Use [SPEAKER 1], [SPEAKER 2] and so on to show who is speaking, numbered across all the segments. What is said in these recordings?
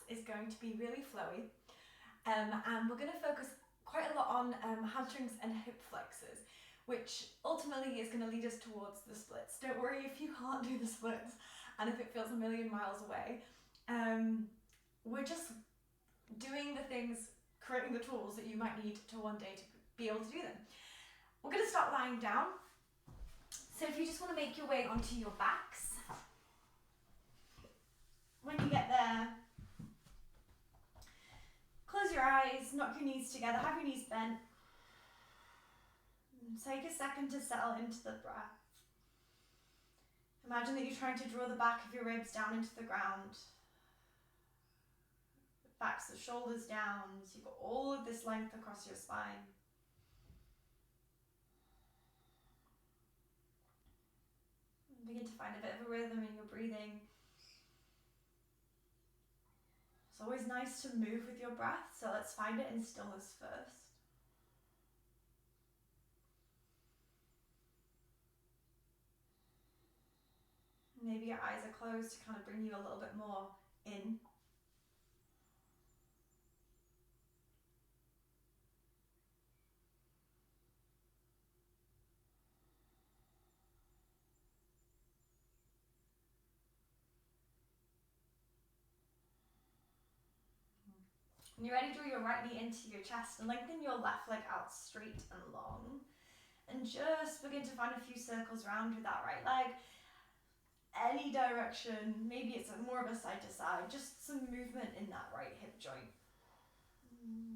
[SPEAKER 1] is going to be really flowy, and we're going to focus quite a lot on hamstrings and hip flexors, which ultimately is going to lead us towards the splits. Don't worry if you can't do the splits and if it feels a million miles away. We're just doing the things, creating the tools that you might need to one day to be able to do them. We're going to start lying down. So if you just want to make your way onto your backs, when you get there, close your eyes, knock your knees together, have your knees bent. Take a second to settle into the breath. Imagine that you're trying to draw the back of your ribs down into the ground. Backs the shoulders down, so you've got all of this length across your spine. Begin to find a bit of a rhythm in your breathing. It's always nice to move with your breath, so let's find it in stillness first. Maybe your eyes are closed to kind of bring you a little bit more in. When you're ready, draw your right knee into your chest and lengthen your left leg out straight and long. And just begin to find a few circles around with that right leg. Any direction, maybe it's more of a side to side, just some movement in that right hip joint.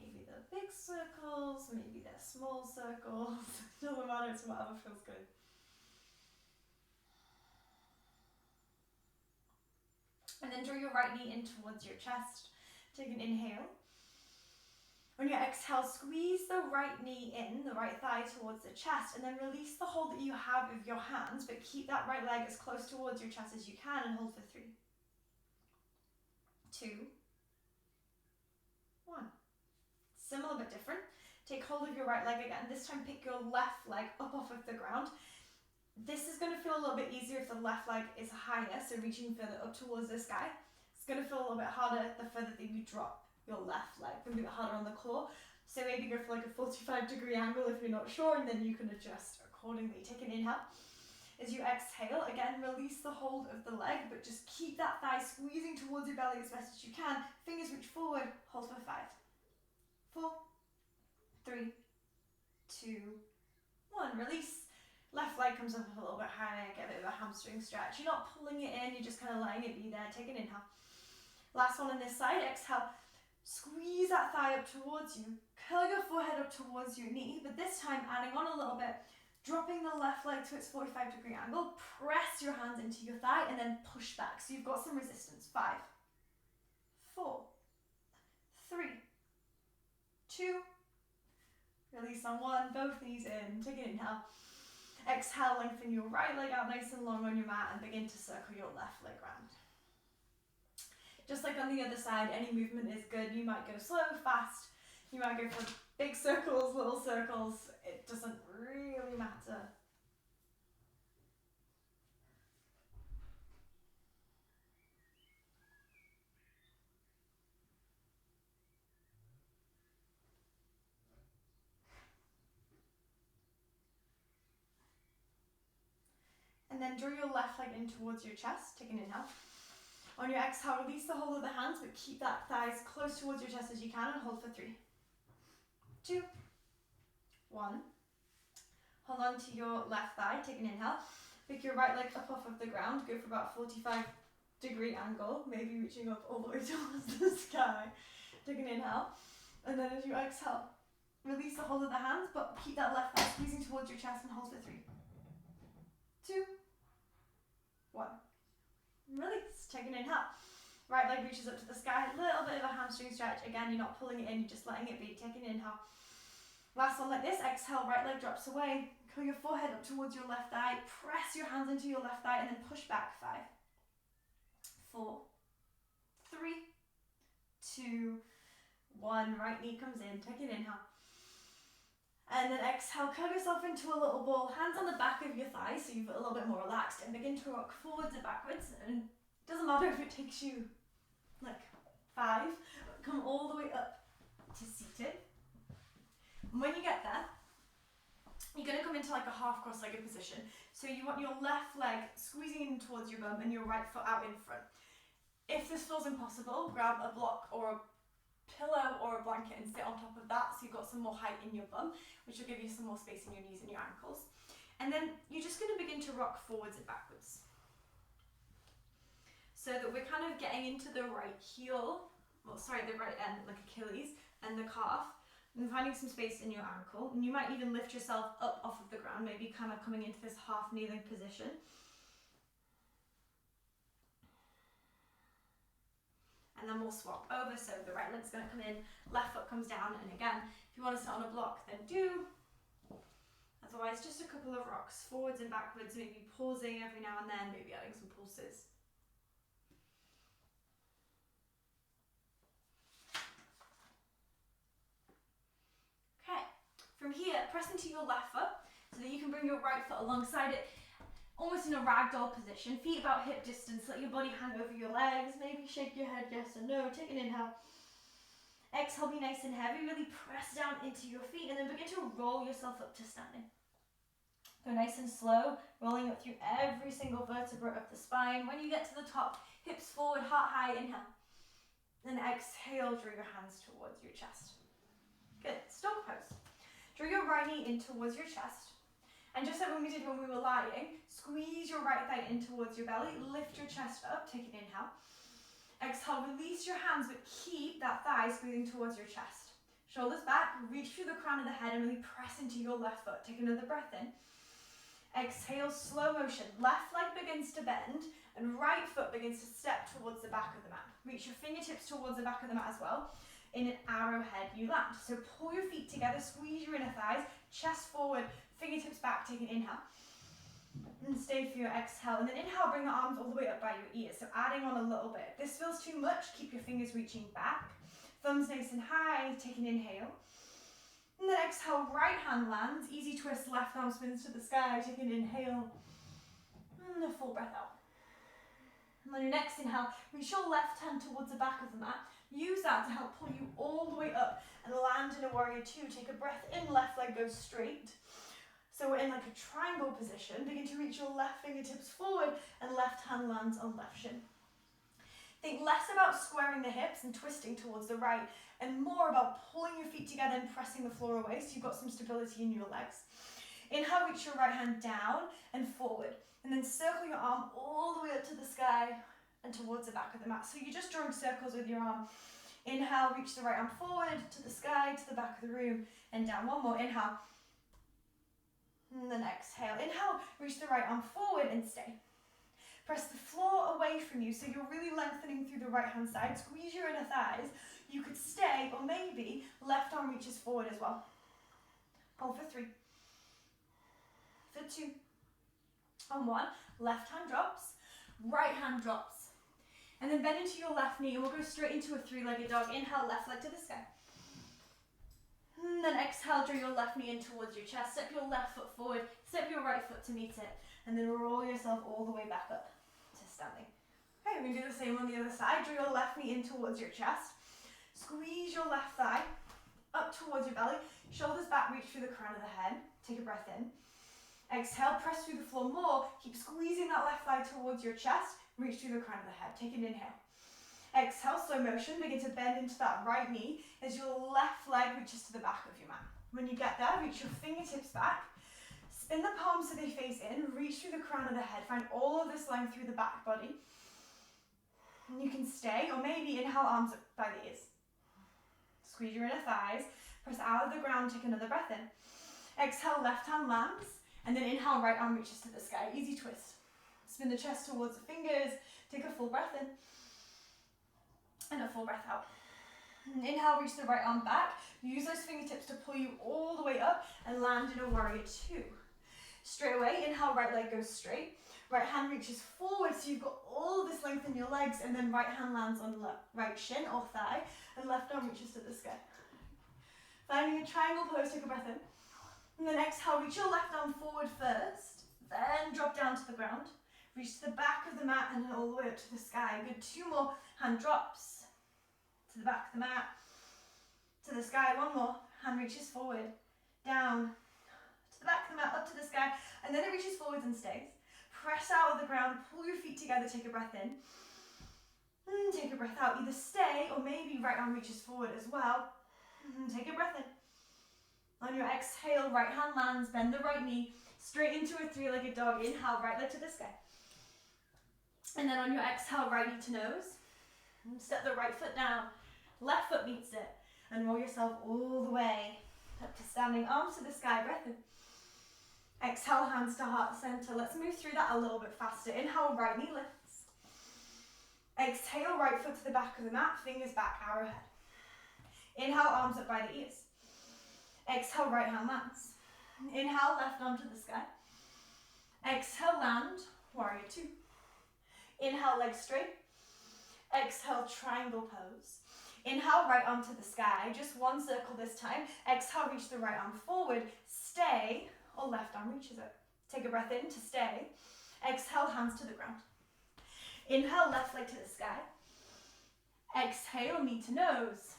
[SPEAKER 1] Maybe they're big circles, maybe they're small circles. Doesn't matter, it's whatever feels good. And then draw your right knee in towards your chest. Take an inhale. On your exhale, squeeze the right knee in, the right thigh towards the chest, and then release the hold that you have of your hands, but keep that right leg as close towards your chest as you can and hold for 3, 2, 1. Similar but different. Take hold of your right leg again. This time pick your left leg up off of the ground. This is going to feel a little bit easier if the left leg is higher, so reaching further up towards the sky. It's going to feel a little bit harder the further that you drop your left leg. It's going to be a bit harder on the core. So maybe go for like a 45-degree angle if you're not sure, and then you can adjust accordingly. Take an inhale. As you exhale, again, release the hold of the leg, but just keep that thigh squeezing towards your belly as best as you can. Fingers reach forward, hold for 5, 4, 3, 2, 1. Release. Left leg comes up a little bit higher, get a bit of a hamstring stretch. You're not pulling it in, you're just kind of letting it be there. Take an inhale. Last one on this side, exhale. Squeeze that thigh up towards you. Curl your forehead up towards your knee, but this time adding on a little bit, dropping the left leg to its 45-degree angle. Press your hands into your thigh and then push back. So you've got some resistance. 5, 4, 3, 2. Release on 1, both knees in. Take an inhale. Exhale, lengthen your right leg out nice and long on your mat and begin to circle your left leg round. Just like on the other side, any movement is good. You might go slow, fast. You might go for big circles, little circles. It doesn't really matter. And then draw your left leg in towards your chest. Take an inhale. On your exhale, release the hold of the hands, but keep that thigh as close towards your chest as you can and hold for 3, 2, 1. Hold on to your left thigh. Take an inhale. Pick your right leg up off of the ground. Go for about 45-degree angle, maybe reaching up all the way towards the sky. Take an inhale. And then as you exhale, release the hold of the hands, but keep that left thigh squeezing towards your chest and hold for 3, 2, 1. Release. Take an inhale. Right leg reaches up to the sky. A little bit of a hamstring stretch. Again, you're not pulling it in, you're just letting it be. Take an inhale. Last one like this. Exhale, right leg drops away. Curl your forehead up towards your left thigh. Press your hands into your left thigh and then push back. 5, 4, 3, 2, 1. Right knee comes in. Take an inhale. And then exhale, curl yourself into a little ball, hands on the back of your thighs so you're a little bit more relaxed, and begin to rock forwards and backwards. And it doesn't matter if it takes you like 5, come all the way up to seated. And when you get there, you're going to come into like a half cross-legged position. So you want your left leg squeezing in towards your bum and your right foot out in front. If this feels impossible, grab a block or a pillow or a blanket and sit on top of that so you've got some more height in your bum, which will give you some more space in your knees and your ankles. And then you're just going to begin to rock forwards and backwards. So that we're kind of getting into the right heel, the right end, like Achilles, and the calf, and finding some space in your ankle. And you might even lift yourself up off of the ground, maybe kind of coming into this half kneeling position. And then we'll swap over, so the right leg's going to come in, left foot comes down, and again, if you want to sit on a block, then do. Otherwise, just a couple of rocks, forwards and backwards, maybe pausing every now and then, maybe adding some pulses. Okay, from here, press into your left foot, so that you can bring your right foot alongside it, almost in a ragdoll position, feet about hip distance, let your body hang over your legs, maybe shake your head yes or no, take an inhale. Exhale, be nice and heavy, really press down into your feet and then begin to roll yourself up to standing. Go nice and slow, rolling up through every single vertebra of the spine. When you get to the top, hips forward, heart high, inhale. Then exhale, draw your hands towards your chest. Good, dog pose. Draw your right knee in towards your chest. And just like when we did when we were lying, squeeze your right thigh in towards your belly, lift your chest up, take an inhale. Exhale, release your hands, but keep that thigh squeezing towards your chest. Shoulders back, reach through the crown of the head and really press into your left foot. Take another breath in. Exhale, slow motion. Left leg begins to bend and right foot begins to step towards the back of the mat. Reach your fingertips towards the back of the mat as well. In an arrowhead, you land. So pull your feet together, squeeze your inner thighs, chest forward, fingertips back, take an inhale. And stay for your exhale. And then inhale, bring the arms all the way up by your ears. So adding on a little bit. If this feels too much, keep your fingers reaching back. Thumbs nice and high, take an inhale. And then exhale, right hand lands. Easy twist, left arm spins to the sky, take an inhale. And a full breath out. And then your next inhale, reach your left hand towards the back of the mat. Use that to help pull you all the way up and land in a warrior 2. Take a breath in, left leg goes straight. So we're in like a triangle position. Begin to reach your left fingertips forward and left hand lands on left shin. Think less about squaring the hips and twisting towards the right and more about pulling your feet together and pressing the floor away so you've got some stability in your legs. Inhale, reach your right hand down and forward. And then circle your arm all the way up to the sky and towards the back of the mat. So you're just drawing circles with your arm. Inhale, reach the right arm forward to the sky, to the back of the room, and down. One more, inhale. And then exhale. Inhale, reach the right arm forward and stay. Press the floor away from you so you're really lengthening through the right hand side. Squeeze your inner thighs. You could stay, or maybe left arm reaches forward as well. Hold for 3. For 2. On 1, left hand drops, right hand drops. And then bend into your left knee and we'll go straight into a 3-legged dog. Inhale, left leg to the sky. And then exhale, draw your left knee in towards your chest. Step your left foot forward, step your right foot to meet it. And then roll yourself all the way back up to standing. Okay, we're going to do the same on the other side. Draw your left knee in towards your chest. Squeeze your left thigh up towards your belly. Shoulders back, reach through the crown of the head. Take a breath in. Exhale, press through the floor more. Keep squeezing that left thigh towards your chest. Reach through the crown of the head. Take an inhale. Exhale, slow motion. Begin to bend into that right knee as your left leg reaches to the back of your mat. When you get there, reach your fingertips back. Spin the palms so they face in. Reach through the crown of the head. Find all of this length through the back body. And you can stay, or maybe inhale, arms up by the ears. Squeeze your inner thighs. Press out of the ground. Take another breath in. Exhale, left hand lands. And then inhale, right arm reaches to the sky. Easy twist. Spin the chest towards the fingers. Take a full breath in. And a full breath out. And inhale, reach the right arm back. Use those fingertips to pull you all the way up and land in a warrior 2. Straight away, inhale, right leg goes straight. Right hand reaches forward so you've got all this length in your legs, and then right hand lands on right shin or thigh and left arm reaches to the sky. Finding a triangle pose, take a breath in. And then exhale, reach your left arm forward first, then drop down to the ground. Reach to the back of the mat and then all the way up to the sky. Good, 2 more hand drops. to the back of the mat, to the sky. One more. Hand reaches forward, down, to the back of the mat, up to the sky, and then it reaches forwards and stays. Press out of the ground, pull your feet together, take a breath in. Take a breath out, either stay or maybe right arm reaches forward as well. Take a breath in. On your exhale, right hand lands, bend the right knee, straight into a three-legged dog. Inhale, right leg to the sky. And then on your exhale, right knee to nose. Step the right foot down, left foot meets it, and roll yourself all the way up to standing, arms to the sky, breath in. Exhale, hands to heart center. Let's move through that a little bit faster. Inhale, right knee lifts. Exhale, right foot to the back of the mat, fingers back, arrowhead. Inhale, arms up by the ears. Exhale, right hand lands. Inhale, left arm to the sky. Exhale, land, warrior two. Inhale, legs straight. Exhale, triangle pose. Inhale, right arm to the sky. Just one circle this time. Exhale, reach the right arm forward. Stay, or left arm reaches it. Take a breath in to stay. Exhale, hands to the ground. Inhale, left leg to the sky. Exhale, knee to nose.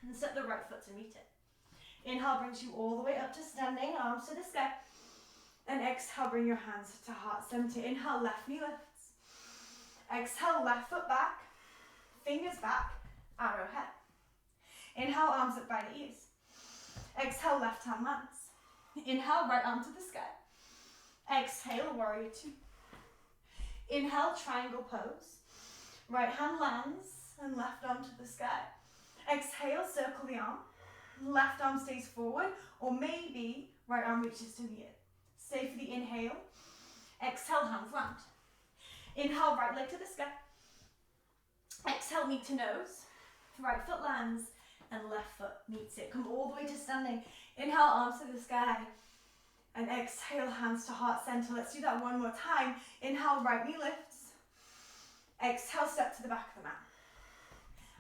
[SPEAKER 1] And step the right foot to meet it. Inhale brings you all the way up to standing, arms to the sky. And exhale, bring your hands to heart center. Inhale, left knee lifts. Exhale, left foot back. Fingers back, arrowhead. Inhale, arms up by the ears. Exhale, left hand lands. Inhale, right arm to the sky. Exhale, warrior two. Inhale, triangle pose. Right hand lands and left arm to the sky. Exhale, circle the arm. Left arm stays forward, or maybe right arm reaches to meet it. Stay for the inhale. Exhale, hands land. Inhale, right leg to the sky. Exhale, knee to nose. Right foot lands and left foot meets it. Come all the way to standing. Inhale, arms to the sky. And exhale, hands to heart center. Let's do that one more time. Inhale, right knee lifts. Exhale, step to the back of the mat.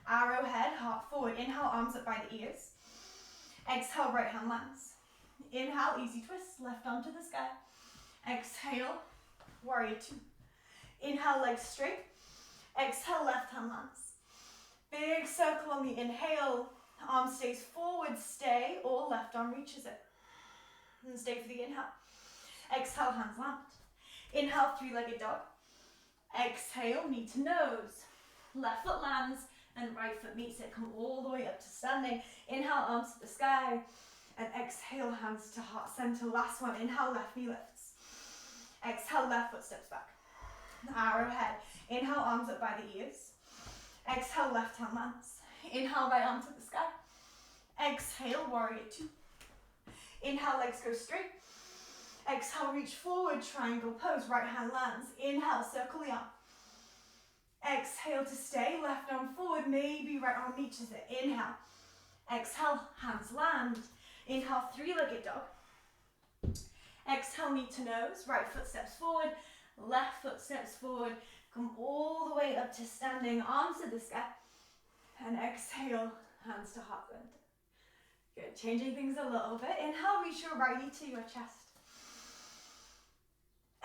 [SPEAKER 1] Arrowhead, heart forward. Inhale, arms up by the ears. Exhale, right hand lands. Inhale, easy twist, left arm to the sky. Exhale, warrior two. Inhale, legs straight. Exhale, left hand lands. Big circle on the inhale. Arm stays forward, stay, or left arm reaches it. And stay for the inhale. Exhale, hands land. Inhale, three-legged dog. Exhale, knee to nose. Left foot lands and right foot meets it. Come all the way up to standing. Inhale, arms to the sky. And exhale, hands to heart center. Last one. Inhale, left knee lifts. Exhale, left foot steps back. Arrowhead. Inhale, arms up by the ears. Exhale, left hand lands. Inhale, right arm to the sky. Exhale, warrior two. Inhale, legs go straight. Exhale, reach forward, triangle pose. Right hand lands. Inhale, circle the arm. Exhale to stay, left arm forward, maybe right arm reaches it. Inhale. Exhale, hands land. Inhale, three-legged dog. Exhale, knee to nose. Right foot steps forward, left foot steps forward. Come all the way up to standing, arms to the sky. And exhale, hands to heart center. Good, changing things a little bit. Inhale, reach your right knee to your chest.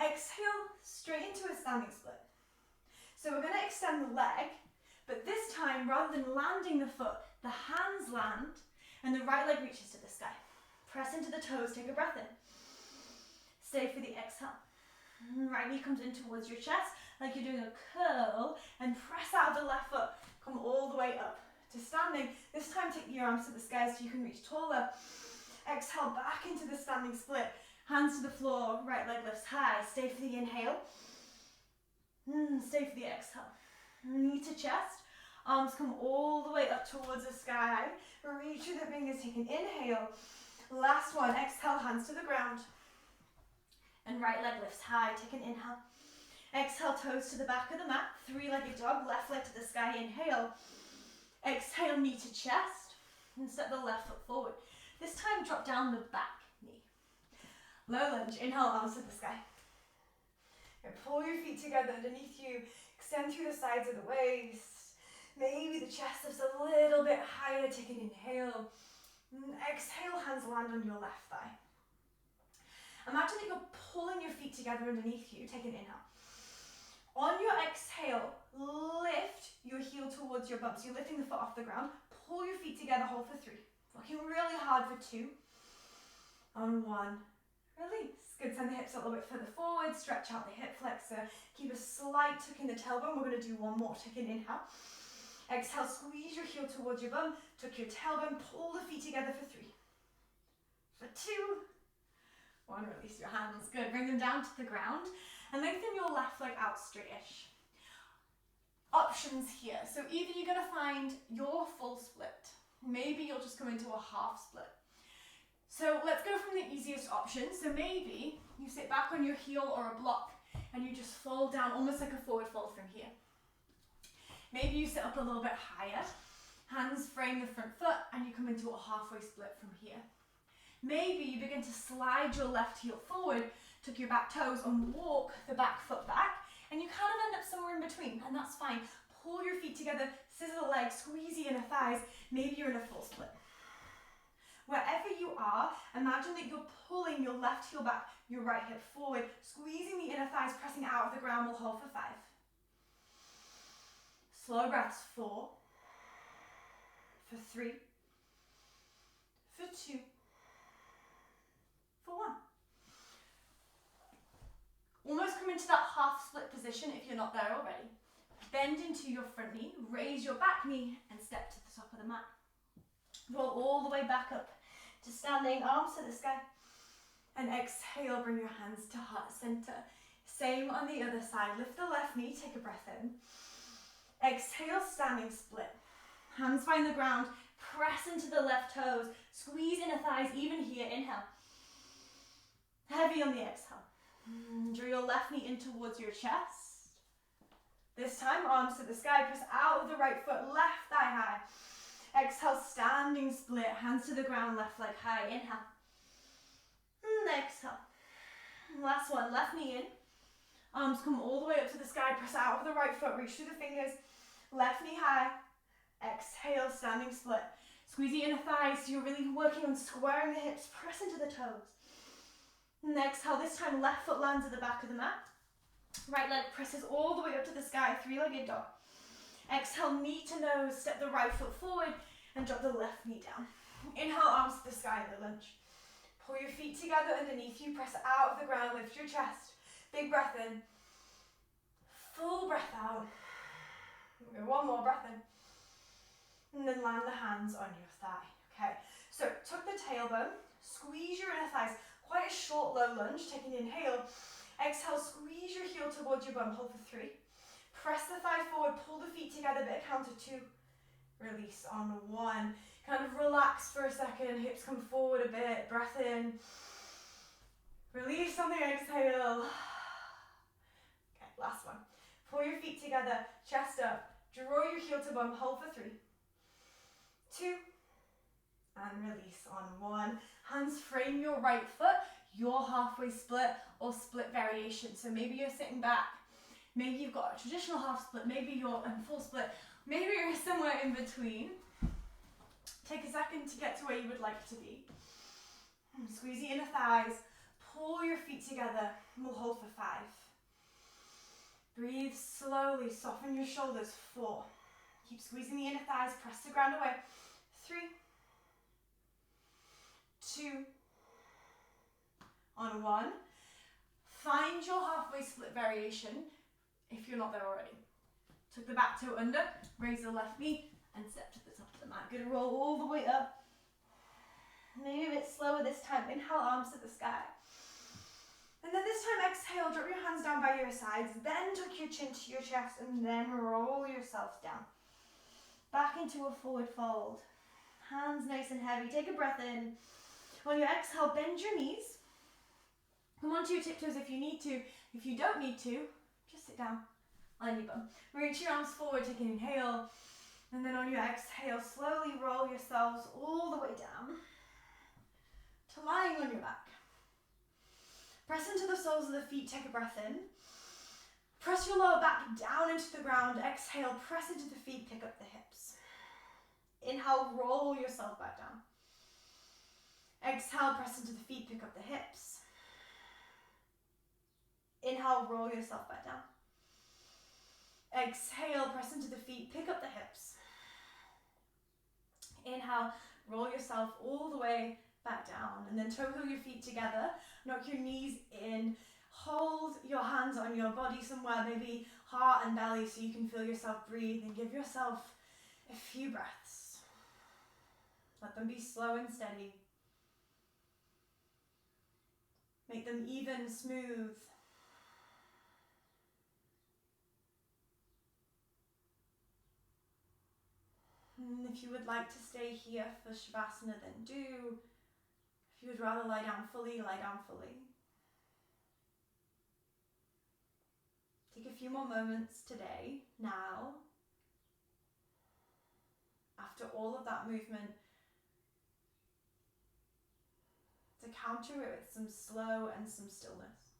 [SPEAKER 1] Exhale, straight into a standing split. So we're going to extend the leg, but this time, rather than landing the foot, the hands land and the right leg reaches to the sky. Press into the toes, take a breath in. Stay for the exhale. Right knee comes in towards your chest, like you're doing a curl, and press out the left foot. Come all the way up to standing. This time, take your arms to the sky so you can reach taller. Exhale, back into the standing split. Hands to the floor, right leg lifts high. Stay for the inhale. Stay for the exhale. Knee to chest. Arms come all the way up towards the sky. Reach with the fingers, take an inhale. Last one, exhale, hands to the ground. And right leg lifts high, take an inhale. Exhale, toes to the back of the mat. Three-legged dog, left leg to the sky, inhale. Exhale, knee to chest. And step the left foot forward. This time, drop down the back knee. Low lunge, inhale, arms to the sky. And pull your feet together underneath you. Extend through the sides of the waist. Maybe the chest lifts a little bit higher. Take an inhale. Exhale, hands land on your left thigh. Imagine that you're pulling your feet together underneath you. Take an inhale. On your exhale, lift your heel towards towards your bum. So you're lifting the foot off the ground. Pull your feet together, hold for 3. Working really hard for 2. On 1. Release. Good, send the hips a little bit further forward. Stretch out the hip flexor. Keep a slight tuck in the tailbone. We're going to do one more tuck in. Inhale. Exhale, squeeze your heel towards your bum. Tuck your tailbone. Pull the feet together for 3. For 2. 1. Release your hands. Good. Bring them down to the ground. And lengthen your left leg out straight-ish. Options here. So either you're going to find your full split. Maybe you'll just come into a half split. So let's go from the easiest option. So maybe you sit back on your heel or a block and you just fold down almost like a forward fold from here. Maybe you sit up a little bit higher, hands frame the front foot, and you come into a halfway split from here. Maybe you begin to slide your left heel forward, tuck your back toes and walk the back foot back, and you kind of end up somewhere in between, and that's fine. Pull your feet together, scissor the legs, squeeze the inner thighs. Maybe you're in a full split. Wherever you are, imagine that you're pulling your left heel back, your right hip forward, squeezing the inner thighs, pressing out of the ground. We'll hold for 5. Slow breaths. 4. For 3. For 2. For 1. Almost come into that half split position if you're not there already. Bend into your front knee, raise your back knee, and step to the top of the mat. Roll all the way back up to standing, arms to the sky. And exhale, bring your hands to heart center. Same on the other side. Lift the left knee, take a breath in. Exhale, standing split. Hands find the ground, press into the left toes, squeeze inner thighs, even here, inhale. Heavy on the exhale. Draw your left knee in towards your chest. This time, arms to the sky, press out of the right foot, left thigh high. Exhale, standing split, hands to the ground, left leg high, inhale. And exhale. Last one, left knee in. Arms come all the way up to the sky, press out of the right foot, reach through the fingers, left knee high. Exhale, standing split. Squeeze the inner thighs, so you're really working on squaring the hips, press into the toes. And exhale, this time left foot lands at the back of the mat. Right leg presses all the way up to the sky, 3-legged dog. Exhale, knee to nose, step the right foot forward and drop the left knee down. Inhale, arms to the sky in the lunge. Pull your feet together underneath you, press out of the ground, lift your chest. Big breath in. Full breath out. One more breath in. And then land the hands on your thigh. Okay, so tuck the tailbone, squeeze your inner thighs. Quite a short, low lunge. Take an inhale. Exhale, squeeze your heel towards your bum. Hold for 3. Press the thigh forward, pull the feet together, bit of counter 2. Release on 1. Kind of relax for a second, hips come forward a bit, breath in. Release on the exhale. Okay, last one. Pull your feet together, chest up, draw your heel to bum, hold for 3. 2. And release on 1. Hands frame your right foot, your halfway split or split variation. So maybe you're sitting back, maybe you've got a traditional half split, maybe you're in full split, maybe you're somewhere in between. Take a second to get to where you would like to be. Squeeze the inner thighs, pull your feet together, and we'll hold for 5. Breathe slowly, soften your shoulders. 4. Keep squeezing the inner thighs, press the ground away. 3. 2. On 1. Find your halfway split variation if you're not there already. Tuck the back toe under, raise the left knee, and step to the top of the mat. Good, roll all the way up. Maybe a bit slower this time. Inhale, arms to the sky. And then this time, exhale, drop your hands down by your sides, then tuck your chin to your chest, and then roll yourself down. Back into a forward fold. Hands nice and heavy. Take a breath in. On your exhale, bend your knees. Come onto your tiptoes if you need to. If you don't need to, just sit down on your bum. Reach your arms forward, take an inhale. And then on your exhale, slowly roll yourselves all the way down to lying on your back. Press into the soles of the feet, take a breath in. Press your lower back down into the ground. Exhale, press into the feet, pick up the hips. Inhale, roll yourself back down. Exhale, press into the feet, pick up the hips. Inhale, roll yourself back down. Exhale, press into the feet, pick up the hips. inhale, roll yourself all the way back down, and then toe heel your feet together, knock your knees in, hold your hands on your body somewhere, maybe heart and belly, so you can feel yourself breathe, and give yourself a few breaths. Let them be slow and steady. Make them even, smooth. And if you would like to stay here for Shavasana, then do. If you would rather lie down fully, lie down fully. Take a few more moments today, now, after all of that movement, to counter it with some slow and some stillness.